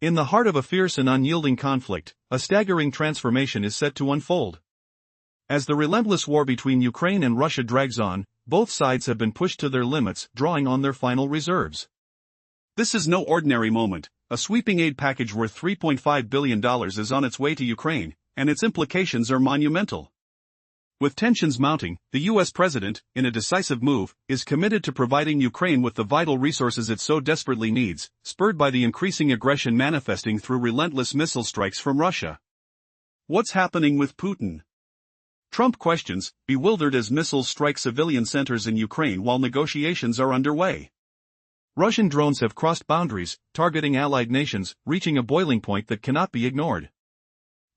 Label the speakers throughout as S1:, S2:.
S1: In the heart of a fierce and unyielding conflict, a staggering transformation is set to unfold. As the relentless war between Ukraine and Russia drags on, both sides have been pushed to their limits, drawing on their final reserves. This is no ordinary moment. A sweeping aid package worth $3.5 billion is on its way to Ukraine, and its implications are monumental. With tensions mounting, the U.S. president, in a decisive move, is committed to providing Ukraine with the vital resources it so desperately needs, spurred by the increasing aggression manifesting through relentless missile strikes from Russia. What's happening with Putin? Trump questions, bewildered as missiles strike civilian centers in Ukraine while negotiations are underway. Russian drones have crossed boundaries, targeting allied nations, reaching a boiling point that cannot be ignored.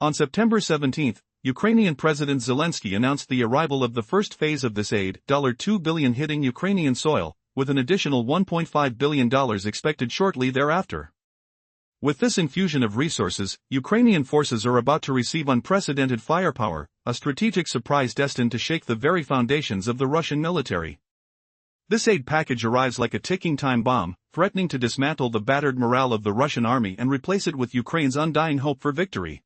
S1: On September 17, Ukrainian President Zelensky announced the arrival of the first phase of this aid, $2 billion hitting Ukrainian soil, with an additional $1.5 billion expected shortly thereafter. With this infusion of resources, Ukrainian forces are about to receive unprecedented firepower, a strategic surprise destined to shake the very foundations of the Russian military. This aid package arrives like a ticking time bomb, threatening to dismantle the battered morale of the Russian army and replace it with Ukraine's undying hope for victory.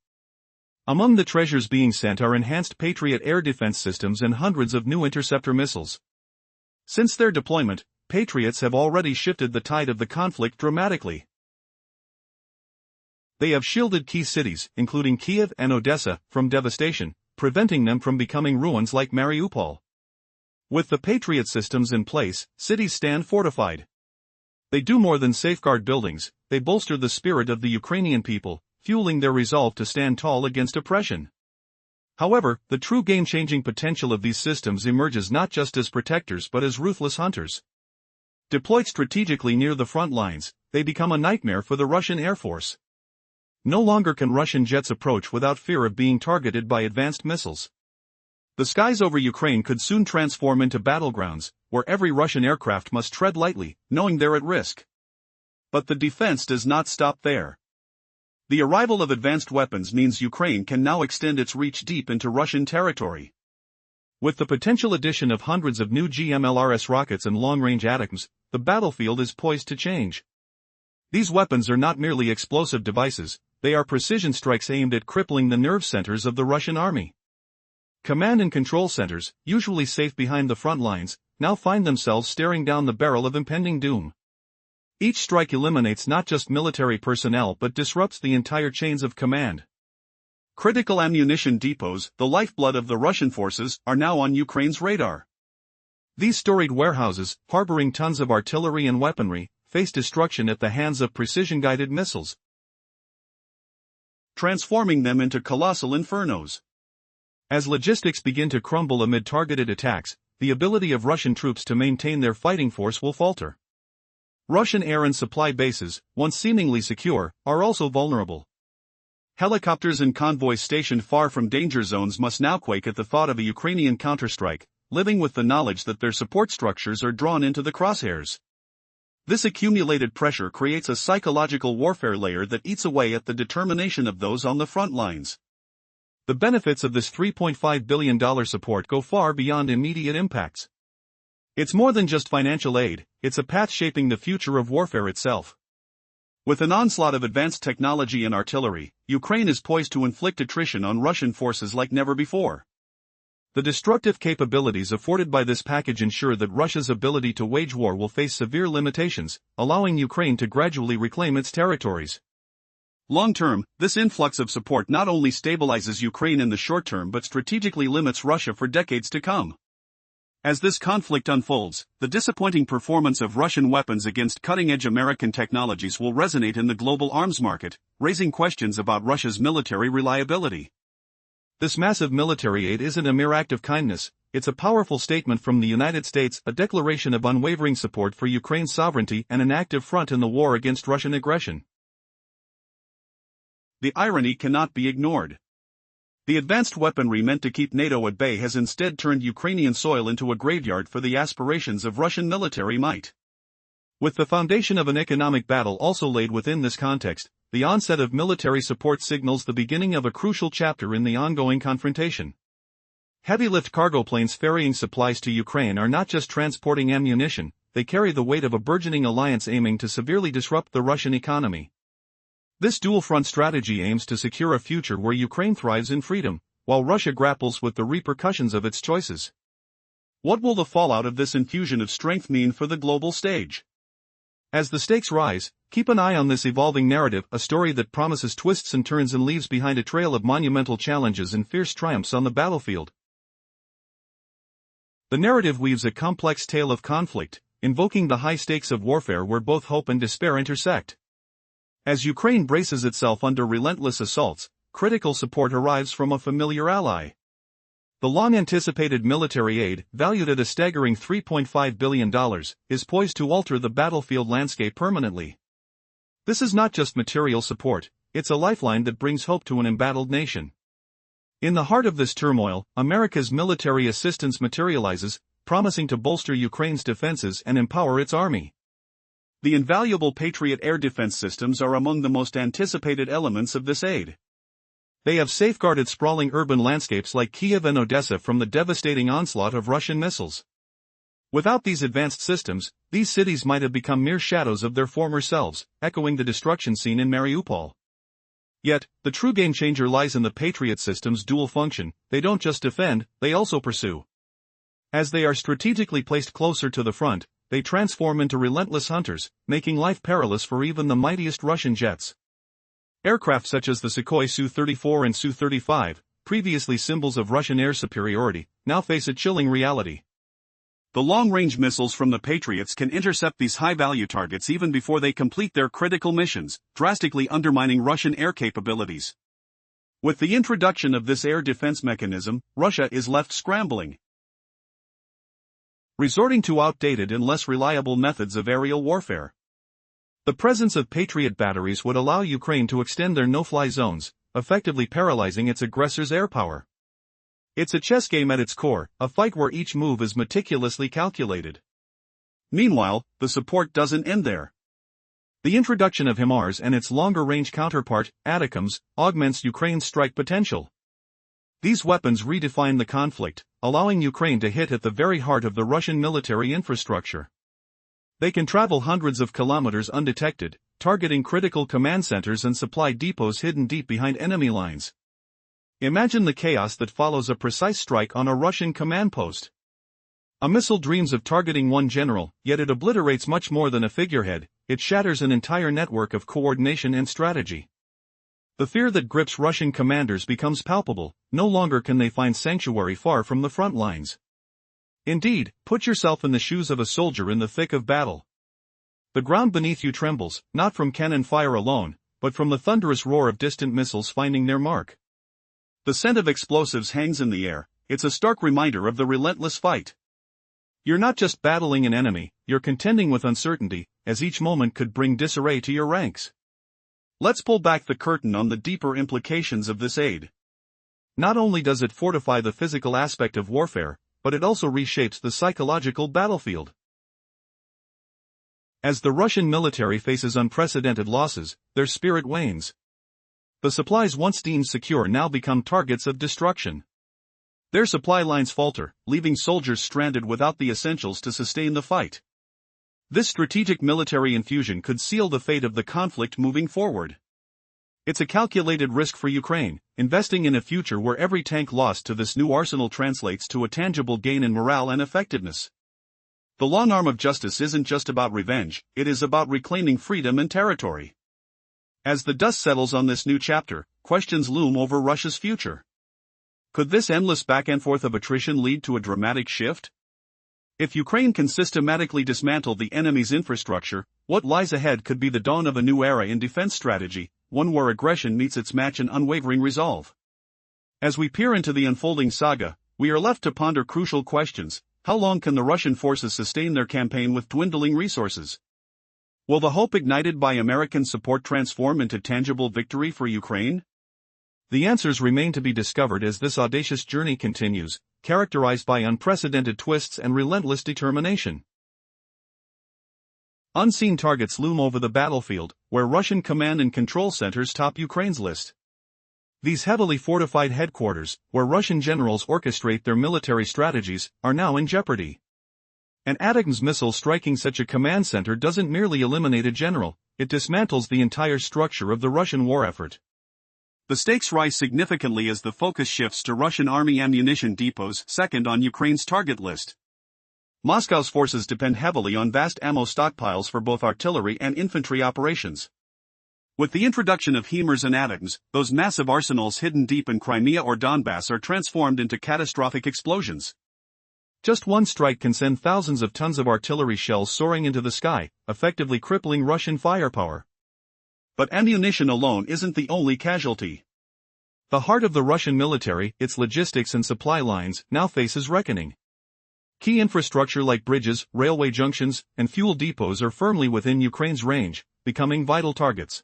S1: Among the treasures being sent are enhanced Patriot air defense systems and hundreds of new interceptor missiles. Since their deployment, Patriots have already shifted the tide of the conflict dramatically. They have shielded key cities, including Kiev and Odessa, from devastation, preventing them from becoming ruins like Mariupol. With the Patriot systems in place, cities stand fortified. They do more than safeguard buildings, they bolster the spirit of the Ukrainian people, fueling their resolve to stand tall against oppression. However, the true game-changing potential of these systems emerges not just as protectors but as ruthless hunters. Deployed strategically near the front lines, they become a nightmare for the Russian Air Force. No longer can Russian jets approach without fear of being targeted by advanced missiles. The skies over Ukraine could soon transform into battlegrounds, where every Russian aircraft must tread lightly, knowing they're at risk. But the defense does not stop there. The arrival of advanced weapons means Ukraine can now extend its reach deep into Russian territory. With the potential addition of hundreds of new GMLRS rockets and long-range ATACMS, the battlefield is poised to change. These weapons are not merely explosive devices, they are precision strikes aimed at crippling the nerve centers of the Russian army. Command and control centers, usually safe behind the front lines, now find themselves staring down the barrel of impending doom. Each strike eliminates not just military personnel but disrupts the entire chains of command. Critical ammunition depots, the lifeblood of the Russian forces, are now on Ukraine's radar. These storied warehouses, harboring tons of artillery and weaponry, face destruction at the hands of precision-guided missiles, transforming them into colossal infernos. As logistics begin to crumble amid targeted attacks, the ability of Russian troops to maintain their fighting force will falter. Russian air and supply bases, once seemingly secure, are also vulnerable. Helicopters and convoys stationed far from danger zones must now quake at the thought of a Ukrainian counterstrike, living with the knowledge that their support structures are drawn into the crosshairs. This accumulated pressure creates a psychological warfare layer that eats away at the determination of those on the front lines. The benefits of this $3.5 billion support go far beyond immediate impacts. It's more than just financial aid, it's a path shaping the future of warfare itself. With an onslaught of advanced technology and artillery, Ukraine is poised to inflict attrition on Russian forces like never before. The destructive capabilities afforded by this package ensure that Russia's ability to wage war will face severe limitations, allowing Ukraine to gradually reclaim its territories. Long-term, this influx of support not only stabilizes Ukraine in the short term but strategically limits Russia for decades to come. As this conflict unfolds, the disappointing performance of Russian weapons against cutting-edge American technologies will resonate in the global arms market, raising questions about Russia's military reliability. This massive military aid isn't a mere act of kindness, it's a powerful statement from the United States, a declaration of unwavering support for Ukraine's sovereignty and an active front in the war against Russian aggression. The irony cannot be ignored. The advanced weaponry meant to keep NATO at bay has instead turned Ukrainian soil into a graveyard for the aspirations of Russian military might. With the foundation of an economic battle also laid within this context, the onset of military support signals the beginning of a crucial chapter in the ongoing confrontation. Heavy-lift cargo planes ferrying supplies to Ukraine are not just transporting ammunition, they carry the weight of a burgeoning alliance aiming to severely disrupt the Russian economy. This dual-front strategy aims to secure a future where Ukraine thrives in freedom, while Russia grapples with the repercussions of its choices. What will the fallout of this infusion of strength mean for the global stage? As the stakes rise, keep an eye on this evolving narrative, a story that promises twists and turns and leaves behind a trail of monumental challenges and fierce triumphs on the battlefield. The narrative weaves a complex tale of conflict, invoking the high stakes of warfare where both hope and despair intersect. As Ukraine braces itself under relentless assaults, critical support arrives from a familiar ally. The long-anticipated military aid, valued at a staggering $3.5 billion, is poised to alter the battlefield landscape permanently. This is not just material support, it's a lifeline that brings hope to an embattled nation. In the heart of this turmoil, America's military assistance materializes, promising to bolster Ukraine's defenses and empower its army. The invaluable Patriot air defense systems are among the most anticipated elements of this aid. They have safeguarded sprawling urban landscapes like Kiev and Odessa from the devastating onslaught of Russian missiles. Without these advanced systems, these cities might have become mere shadows of their former selves, echoing the destruction scene in Mariupol. Yet, the true game-changer lies in the Patriot system's dual function. They don't just defend, they also pursue. As they are strategically placed closer to the front, they transform into relentless hunters, making life perilous for even the mightiest Russian jets. Aircraft such as the Sukhoi Su-34 and Su-35, previously symbols of Russian air superiority, now face a chilling reality. The long-range missiles from the Patriots can intercept these high-value targets even before they complete their critical missions, drastically undermining Russian air capabilities. With the introduction of this air defense mechanism, Russia is left scrambling, resorting to outdated and less reliable methods of aerial warfare. The presence of Patriot batteries would allow Ukraine to extend their no-fly zones, effectively paralyzing its aggressor's air power. It's a chess game at its core, a fight where each move is meticulously calculated. Meanwhile, the support doesn't end there. The introduction of HIMARS and its longer-range counterpart, ATACMS, augments Ukraine's strike potential. These weapons redefine the conflict, allowing Ukraine to hit at the very heart of the Russian military infrastructure. They can travel hundreds of kilometers undetected, targeting critical command centers and supply depots hidden deep behind enemy lines. Imagine the chaos that follows a precise strike on a Russian command post. A missile dreams of targeting one general, yet it obliterates much more than a figurehead. It shatters an entire network of coordination and strategy. The fear that grips Russian commanders becomes palpable. No longer can they find sanctuary far from the front lines. Indeed, put yourself in the shoes of a soldier in the thick of battle. The ground beneath you trembles, not from cannon fire alone, but from the thunderous roar of distant missiles finding their mark. The scent of explosives hangs in the air. It's a stark reminder of the relentless fight. You're not just battling an enemy, you're contending with uncertainty, as each moment could bring disarray to your ranks. Let's pull back the curtain on the deeper implications of this aid. Not only does it fortify the physical aspect of warfare, but it also reshapes the psychological battlefield. As the Russian military faces unprecedented losses, their spirit wanes. The supplies once deemed secure now become targets of destruction. Their supply lines falter, leaving soldiers stranded without the essentials to sustain the fight. This strategic military infusion could seal the fate of the conflict moving forward. It's a calculated risk for Ukraine, investing in a future where every tank lost to this new arsenal translates to a tangible gain in morale and effectiveness. The long arm of justice isn't just about revenge, it is about reclaiming freedom and territory. As the dust settles on this new chapter, questions loom over Russia's future. Could this endless back and forth of attrition lead to a dramatic shift? If Ukraine can systematically dismantle the enemy's infrastructure, what lies ahead could be the dawn of a new era in defense strategy, one where aggression meets its match in unwavering resolve. As we peer into the unfolding saga, we are left to ponder crucial questions. How long can the Russian forces sustain their campaign with dwindling resources? Will the hope ignited by American support transform into tangible victory for Ukraine? The answers remain to be discovered as this audacious journey continues, characterized by unprecedented twists and relentless determination. Unseen targets loom over the battlefield, where Russian command and control centers top Ukraine's list. These heavily fortified headquarters, where Russian generals orchestrate their military strategies, are now in jeopardy. An ATACMS missile striking such a command center doesn't merely eliminate a general, it dismantles the entire structure of the Russian war effort. The stakes rise significantly as the focus shifts to Russian army ammunition depots, second on Ukraine's target list. Moscow's forces depend heavily on vast ammo stockpiles for both artillery and infantry operations. With the introduction of HIMARS and ATACMS, those massive arsenals hidden deep in Crimea or Donbass are transformed into catastrophic explosions. Just one strike can send thousands of tons of artillery shells soaring into the sky, effectively crippling Russian firepower. But ammunition alone isn't the only casualty. The heart of the Russian military, its logistics and supply lines, now faces reckoning. Key infrastructure like bridges, railway junctions, and fuel depots are firmly within Ukraine's range, becoming vital targets.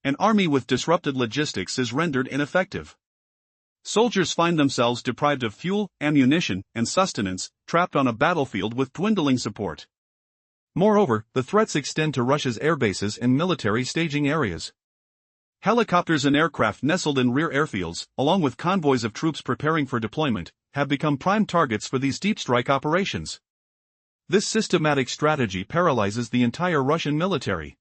S1: An army with disrupted logistics is rendered ineffective. Soldiers find themselves deprived of fuel, ammunition, and sustenance, trapped on a battlefield with dwindling support. Moreover, the threats extend to Russia's airbases and military staging areas. Helicopters and aircraft nestled in rear airfields, along with convoys of troops preparing for deployment, have become prime targets for these deep strike operations. This systematic strategy paralyzes the entire Russian military,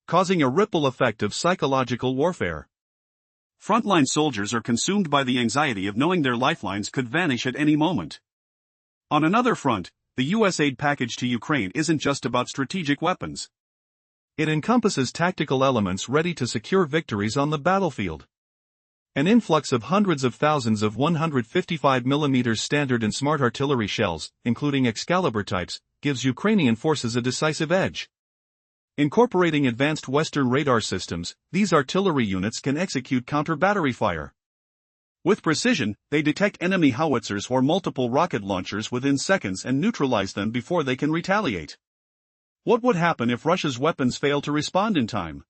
S1: causing a ripple effect of psychological warfare. Frontline soldiers are consumed by the anxiety of knowing their lifelines could vanish at any moment. On another front, the U.S. aid package to Ukraine isn't just about strategic weapons. It encompasses tactical elements ready to secure victories on the battlefield. An influx of hundreds of thousands of 155mm standard and smart artillery shells, including Excalibur types, gives Ukrainian forces a decisive edge. Incorporating advanced Western radar systems, these artillery units can execute counter-battery fire. With precision, they detect enemy howitzers or multiple rocket launchers within seconds and neutralize them before they can retaliate. What would happen if Russia's weapons fail to respond in time?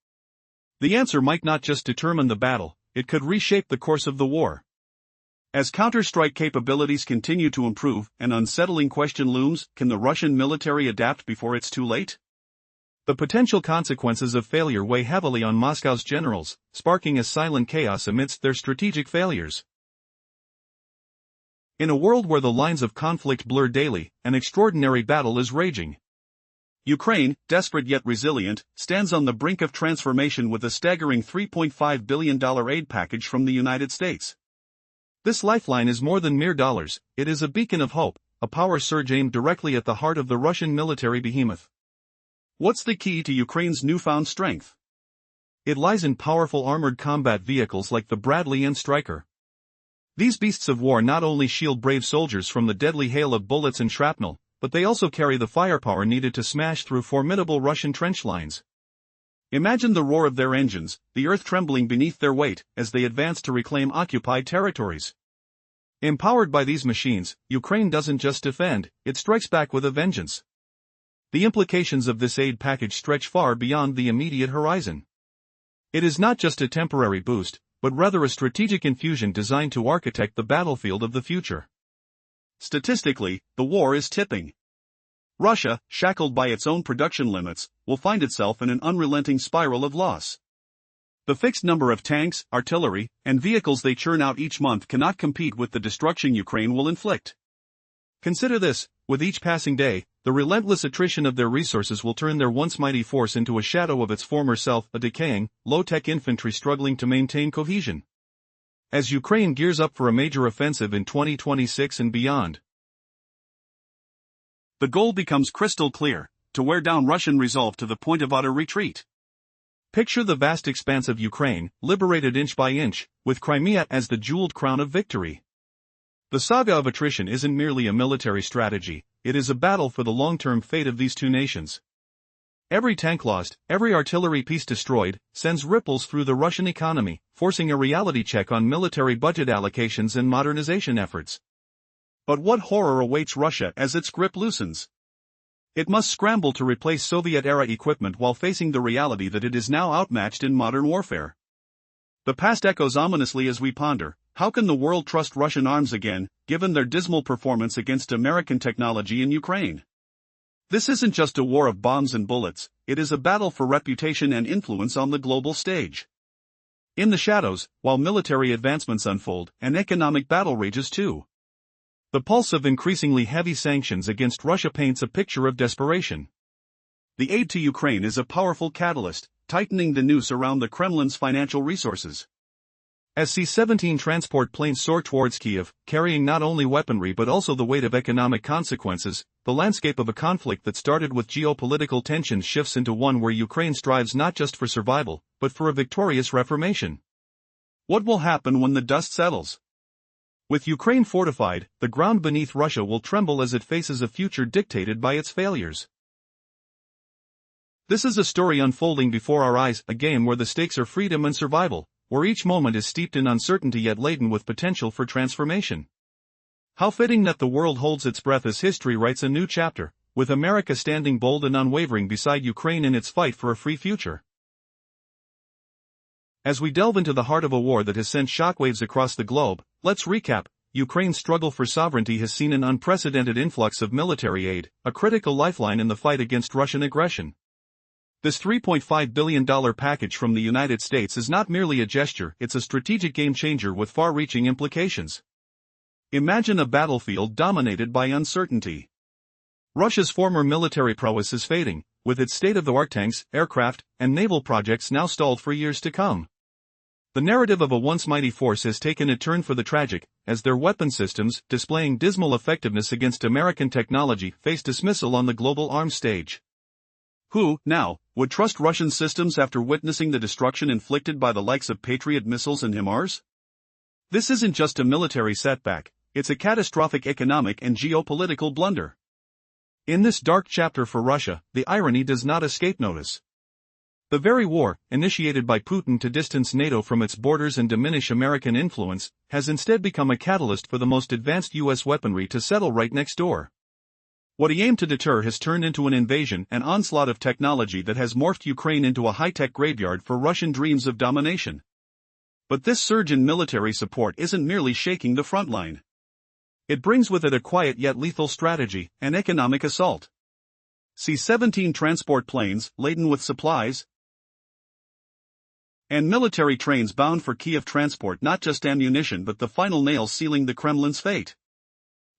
S1: The answer might not just determine the battle, it could reshape the course of the war. As counter-strike capabilities continue to improve, an unsettling question looms: can the Russian military adapt before it's too late? The potential consequences of failure weigh heavily on Moscow's generals, sparking a silent chaos amidst their strategic failures. In a world where the lines of conflict blur daily, an extraordinary battle is raging. Ukraine, desperate yet resilient, stands on the brink of transformation with a staggering $3.5 billion aid package from the United States. This lifeline is more than mere dollars, it is a beacon of hope, a power surge aimed directly at the heart of the Russian military behemoth. What's the key to Ukraine's newfound strength? It lies in powerful armored combat vehicles like the Bradley and Stryker. These beasts of war not only shield brave soldiers from the deadly hail of bullets and shrapnel, but they also carry the firepower needed to smash through formidable Russian trench lines. Imagine the roar of their engines, the earth trembling beneath their weight, as they advance to reclaim occupied territories. Empowered by these machines, Ukraine doesn't just defend, it strikes back with a vengeance. The implications of this aid package stretch far beyond the immediate horizon. It is not just a temporary boost, but rather a strategic infusion designed to architect the battlefield of the future. Statistically, the war is tipping. Russia, shackled by its own production limits, will find itself in an unrelenting spiral of loss. The fixed number of tanks, artillery, and vehicles they churn out each month cannot compete with the destruction Ukraine will inflict. Consider this: with each passing day, the relentless attrition of their resources will turn their once mighty force into a shadow of its former self, a decaying, low-tech infantry struggling to maintain cohesion. As Ukraine gears up for a major offensive in 2026 and beyond, the goal becomes crystal clear: to wear down Russian resolve to the point of utter retreat. Picture the vast expanse of Ukraine, liberated inch by inch, with Crimea as the jeweled crown of victory. The saga of attrition isn't merely a military strategy, it is a battle for the long-term fate of these two nations. Every tank lost, every artillery piece destroyed, sends ripples through the Russian economy, forcing a reality check on military budget allocations and modernization efforts. But what horror awaits Russia as its grip loosens? It must scramble to replace Soviet-era equipment while facing the reality that it is now outmatched in modern warfare. The past echoes ominously as we ponder: how can the world trust Russian arms again, given their dismal performance against American technology in Ukraine? This isn't just a war of bombs and bullets, it is a battle for reputation and influence on the global stage. In the shadows, while military advancements unfold, an economic battle rages too. The pulse of increasingly heavy sanctions against Russia paints a picture of desperation. the aid to Ukraine is a powerful catalyst, tightening the noose around the Kremlin's financial resources. As C-17 transport planes soar towards Kiev, carrying not only weaponry but also the weight of economic consequences, the landscape of a conflict that started with geopolitical tensions shifts into one where Ukraine strives not just for survival, but for a victorious reformation. What will happen when the dust settles? With Ukraine fortified, the ground beneath Russia will tremble as it faces a future dictated by its failures. This is a story unfolding before our eyes, a game where the stakes are freedom and survival, where each moment is steeped in uncertainty yet laden with potential for transformation. How fitting that the world holds its breath as history writes a new chapter, with America standing bold and unwavering beside Ukraine in its fight for a free future. As we delve into the heart of a war that has sent shockwaves across the globe, let's recap. Ukraine's struggle for sovereignty has seen an unprecedented influx of military aid, a critical lifeline in the fight against Russian aggression. This $3.5 billion package from the United States is not merely a gesture, it's a strategic game-changer with far-reaching implications. Imagine a battlefield dominated by uncertainty. Russia's former military prowess is fading, with its state-of-the-art tanks, aircraft, and naval projects now stalled for years to come. The narrative of a once mighty force has taken a turn for the tragic, as their weapon systems, displaying dismal effectiveness against American technology, face dismissal on the global arms stage. Who, now, would trust Russian systems after witnessing the destruction inflicted by the likes of Patriot missiles and HIMARS? This isn't just a military setback, it's a catastrophic economic and geopolitical blunder. In this dark chapter for Russia, the irony does not escape notice. The very war, initiated by Putin to distance NATO from its borders and diminish American influence, has instead become a catalyst for the most advanced U.S. weaponry to settle right next door. What he aimed to deter has turned into an invasion, an onslaught of technology that has morphed Ukraine into a high-tech graveyard for Russian dreams of domination. But this surge in military support isn't merely shaking the front line. It brings with it a quiet yet lethal strategy, an economic assault. C-17 transport planes, laden with supplies, and military trains bound for Kiev transport not just ammunition but the final nail sealing the Kremlin's fate.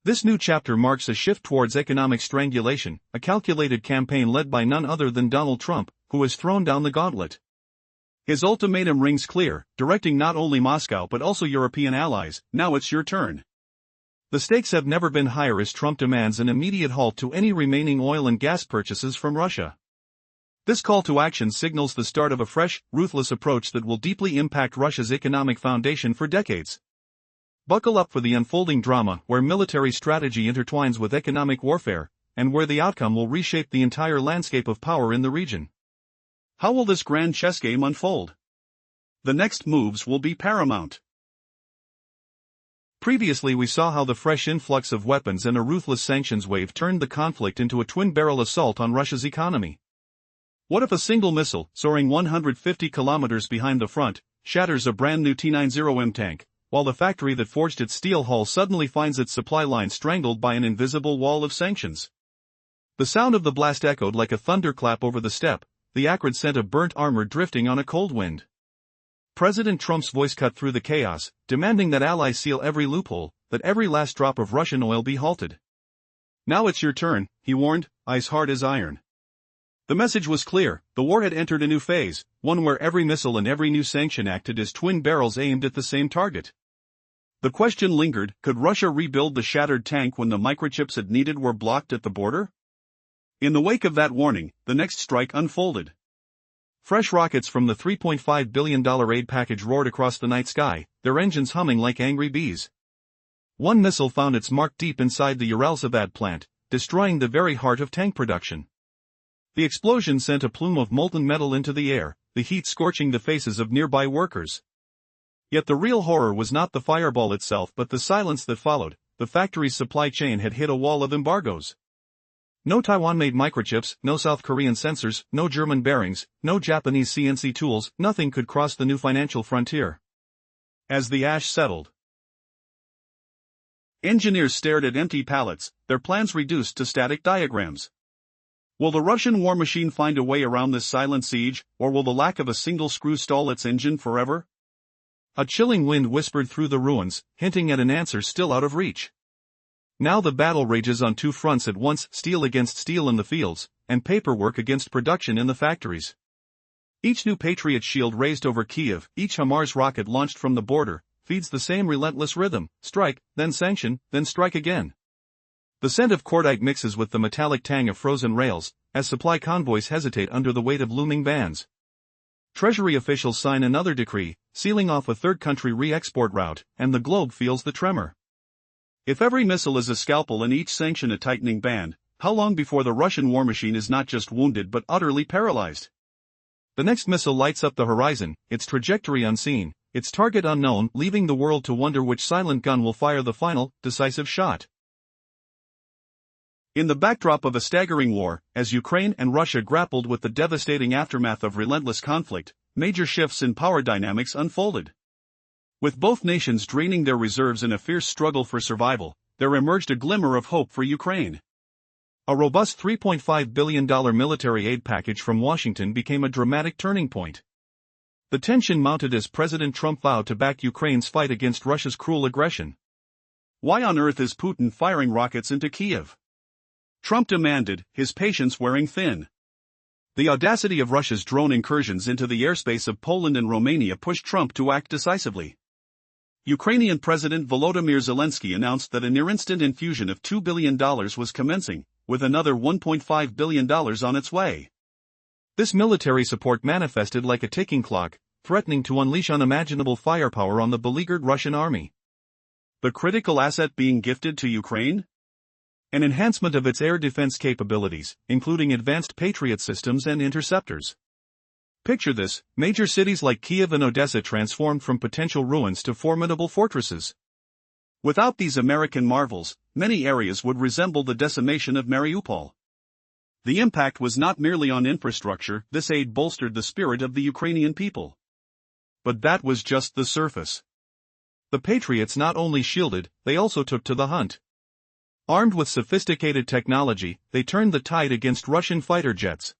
S1: This new chapter marks a shift towards economic strangulation, a calculated campaign led by none other than Donald Trump, who has thrown down the gauntlet. His ultimatum rings clear, directing not only Moscow but also European allies, now it's your turn. The stakes have never been higher as Trump demands an immediate halt to any remaining oil and gas purchases from Russia. This call to action signals the start of a fresh, ruthless approach that will deeply impact Russia's economic foundation for decades. Buckle up for the unfolding drama where military strategy intertwines with economic warfare, and where the outcome will reshape the entire landscape of power in the region. How will this grand chess game unfold? The next moves will be paramount. Previously we saw how the fresh influx of weapons and a ruthless sanctions wave turned the conflict into a twin-barrel assault on Russia's economy. What if a single missile, soaring 150 kilometers behind the front, shatters a brand new T-90M tank, while the factory that forged its steel hull suddenly finds its supply line strangled by an invisible wall of sanctions? The sound of the blast echoed like a thunderclap over the steppe, the acrid scent of burnt armor drifting on a cold wind. President Trump's voice cut through the chaos, demanding that allies seal every loophole, that every last drop of Russian oil be halted. Now it's your turn, he warned, eyes hard as iron. The message was clear, the war had entered a new phase, one where every missile and every new sanction acted as twin barrels aimed at the same target. The question lingered, could Russia rebuild the shattered tank when the microchips it needed were blocked at the border? In the wake of that warning, the next strike unfolded. Fresh rockets from the $3.5 billion aid package roared across the night sky, their engines humming like angry bees. One missile found its mark deep inside the Uralzavad plant, destroying the very heart of tank production. The explosion sent a plume of molten metal into the air, the heat scorching the faces of nearby workers. Yet the real horror was not the fireball itself but the silence that followed. The factory's supply chain had hit a wall of embargoes. No Taiwan-made microchips, no South Korean sensors, no German bearings, no Japanese CNC tools, nothing could cross the new financial frontier. As the ash settled, engineers stared at empty pallets, their plans reduced to static diagrams. Will the Russian war machine find a way around this silent siege, or will the lack of a single screw stall its engine forever? A chilling wind whispered through the ruins, hinting at an answer still out of reach. Now the battle rages on two fronts at once: steel against steel in the fields, and paperwork against production in the factories. Each new Patriot shield raised over Kiev, each HIMARS rocket launched from the border, feeds the same relentless rhythm: strike, then sanction, then strike again. The scent of cordite mixes with the metallic tang of frozen rails, as supply convoys hesitate under the weight of looming bans. Treasury officials sign another decree, sealing off a third country re-export route, and the globe feels the tremor. If every missile is a scalpel and each sanction a tightening band, how long before the Russian war machine is not just wounded but utterly paralyzed? The next missile lights up the horizon, its trajectory unseen, its target unknown, leaving the world to wonder which silent gun will fire the final, decisive shot. In the backdrop of a staggering war, as Ukraine and Russia grappled with the devastating aftermath of relentless conflict, major shifts in power dynamics unfolded. With both nations draining their reserves in a fierce struggle for survival, there emerged a glimmer of hope for Ukraine. A robust $3.5 billion military aid package from Washington became a dramatic turning point. The tension mounted as President Trump vowed to back Ukraine's fight against Russia's cruel aggression. Why on earth is Putin firing rockets into Kiev? Trump demanded, his patience wearing thin. The audacity of Russia's drone incursions into the airspace of Poland and Romania pushed Trump to act decisively. Ukrainian President Volodymyr Zelensky announced that a near-instant infusion of $2 billion was commencing, with another $1.5 billion on its way. This military support manifested like a ticking clock, threatening to unleash unimaginable firepower on the beleaguered Russian army. The critical asset being gifted to Ukraine? An enhancement of its air defense capabilities, including advanced Patriot systems and interceptors. Picture this: major cities like Kiev and Odessa transformed from potential ruins to formidable fortresses. Without these American marvels, many areas would resemble the decimation of Mariupol. The impact was not merely on infrastructure. This aid bolstered the spirit of the Ukrainian people. But that was just the surface. The Patriots not only shielded, they also took to the hunt. Armed with sophisticated technology, they turned the tide against Russian fighter jets,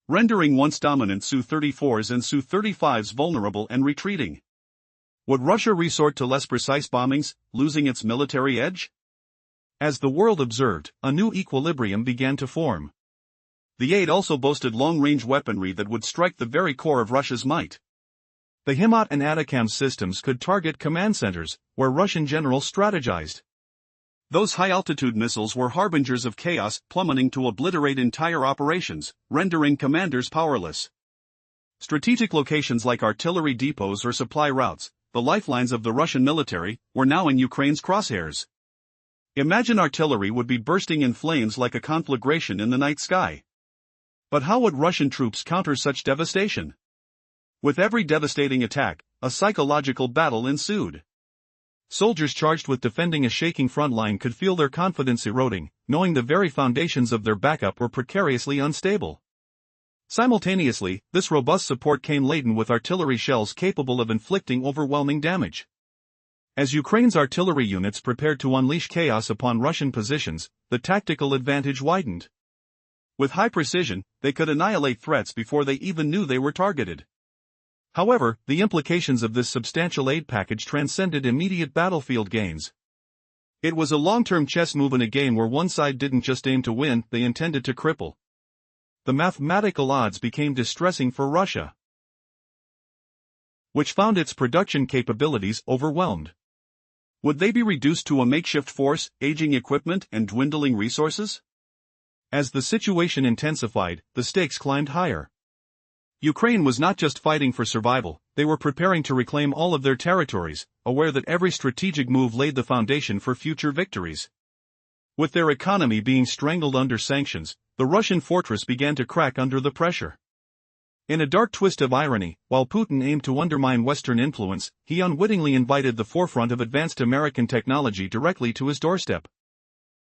S1: rendering once dominant Su-34s and Su-35s vulnerable and retreating. Would Russia resort to less precise bombings, losing its military edge? As the world observed, a new equilibrium began to form. The aid also boasted long-range weaponry that would strike the very core of Russia's might. The HIMARS and ATACMS systems could target command centers, where Russian generals strategized. Those high-altitude missiles were harbingers of chaos, plummeting to obliterate entire operations, rendering commanders powerless. Strategic locations like artillery depots or supply routes, the lifelines of the Russian military, were now in Ukraine's crosshairs. Imagine artillery would be bursting in flames like a conflagration in the night sky. But how would Russian troops counter such devastation? With every devastating attack, a psychological battle ensued. Soldiers charged with defending a shaking front line could feel their confidence eroding, knowing the very foundations of their backup were precariously unstable. Simultaneously, this robust support came laden with artillery shells capable of inflicting overwhelming damage. As Ukraine's artillery units prepared to unleash chaos upon Russian positions, the tactical advantage widened. With high precision, they could annihilate threats before they even knew they were targeted. However, the implications of this substantial aid package transcended immediate battlefield gains. It was a long-term chess move in a game where one side didn't just aim to win, they intended to cripple. The mathematical odds became distressing for Russia, which found its production capabilities overwhelmed. Would they be reduced to a makeshift force, aging equipment, and dwindling resources? As the situation intensified, the stakes climbed higher. Ukraine was not just fighting for survival, they were preparing to reclaim all of their territories, aware that every strategic move laid the foundation for future victories. With their economy being strangled under sanctions, the Russian fortress began to crack under the pressure. In a dark twist of irony, while Putin aimed to undermine Western influence, he unwittingly invited the forefront of advanced American technology directly to his doorstep.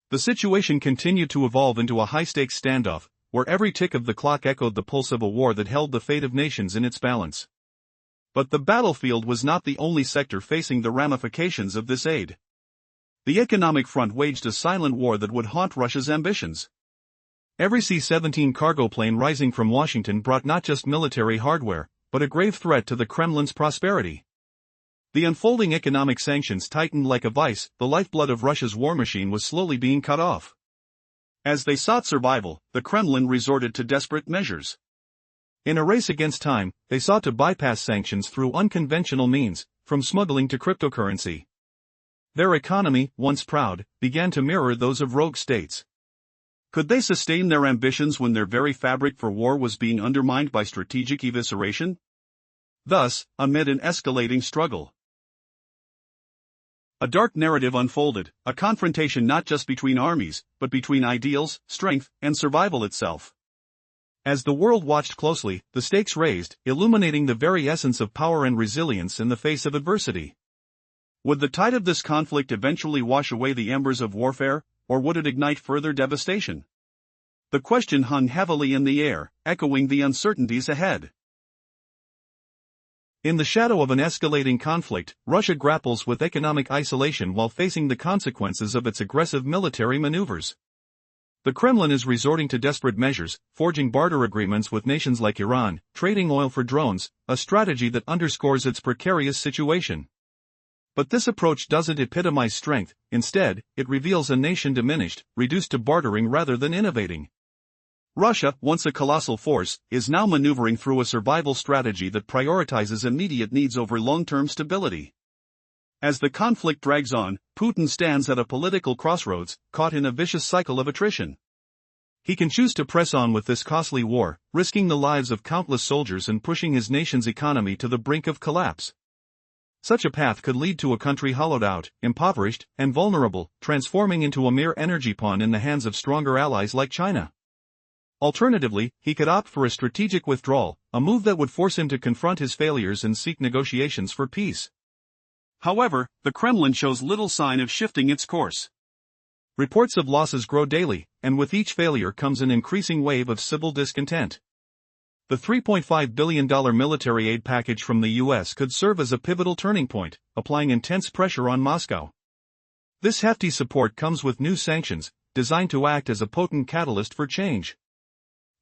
S1: The situation continued to evolve into a high-stakes standoff, where every tick of the clock echoed the pulse of a war that held the fate of nations in its balance. But the battlefield was not the only sector facing the ramifications of this aid. The economic front waged a silent war that would haunt Russia's ambitions. Every C-17 cargo plane rising from Washington brought not just military hardware, but a grave threat to the Kremlin's prosperity. The unfolding economic sanctions tightened like a vice. The lifeblood of Russia's war machine was slowly being cut off. As they sought survival, the Kremlin resorted to desperate measures. In a race against time, they sought to bypass sanctions through unconventional means, from smuggling to cryptocurrency. Their economy, once proud, began to mirror those of rogue states. Could they sustain their ambitions when their very fabric for war was being undermined by strategic evisceration? Thus, amid an escalating struggle, a dark narrative unfolded, a confrontation not just between armies, but between ideals, strength, and survival itself. As the world watched closely, the stakes raised, illuminating the very essence of power and resilience in the face of adversity. Would the tide of this conflict eventually wash away the embers of warfare, or would it ignite further devastation? The question hung heavily in the air, echoing the uncertainties ahead. In the shadow of an escalating conflict, Russia grapples with economic isolation while facing the consequences of its aggressive military maneuvers. The Kremlin is resorting to desperate measures, forging barter agreements with nations like Iran, trading oil for drones, a strategy that underscores its precarious situation. But this approach doesn't epitomize strength. Instead, it reveals a nation diminished, reduced to bartering rather than innovating. Russia, once a colossal force, is now maneuvering through a survival strategy that prioritizes immediate needs over long-term stability. As the conflict drags on, Putin stands at a political crossroads, caught in a vicious cycle of attrition. He can choose to press on with this costly war, risking the lives of countless soldiers and pushing his nation's economy to the brink of collapse. Such a path could lead to a country hollowed out, impoverished, and vulnerable, transforming into a mere energy pawn in the hands of stronger allies like China. Alternatively, he could opt for a strategic withdrawal, a move that would force him to confront his failures and seek negotiations for peace. However, the Kremlin shows little sign of shifting its course. Reports of losses grow daily, and with each failure comes an increasing wave of civil discontent. The $3.5 billion military aid package from the U.S. could serve as a pivotal turning point, applying intense pressure on Moscow. This hefty support comes with new sanctions, designed to act as a potent catalyst for change.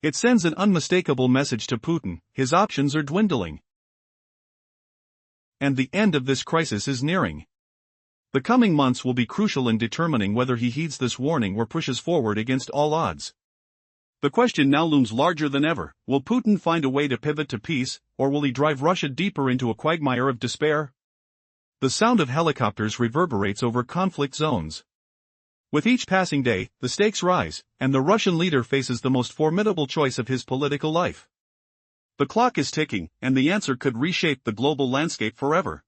S1: It sends an unmistakable message to Putin: his options are dwindling. And the end of this crisis is nearing. The coming months will be crucial in determining whether he heeds this warning or pushes forward against all odds. The question now looms larger than ever: will Putin find a way to pivot to peace, or will he drive Russia deeper into a quagmire of despair? The sound of helicopters reverberates over conflict zones. With each passing day, the stakes rise, and the Russian leader faces the most formidable choice of his political life. The clock is ticking, and the answer could reshape the global landscape forever.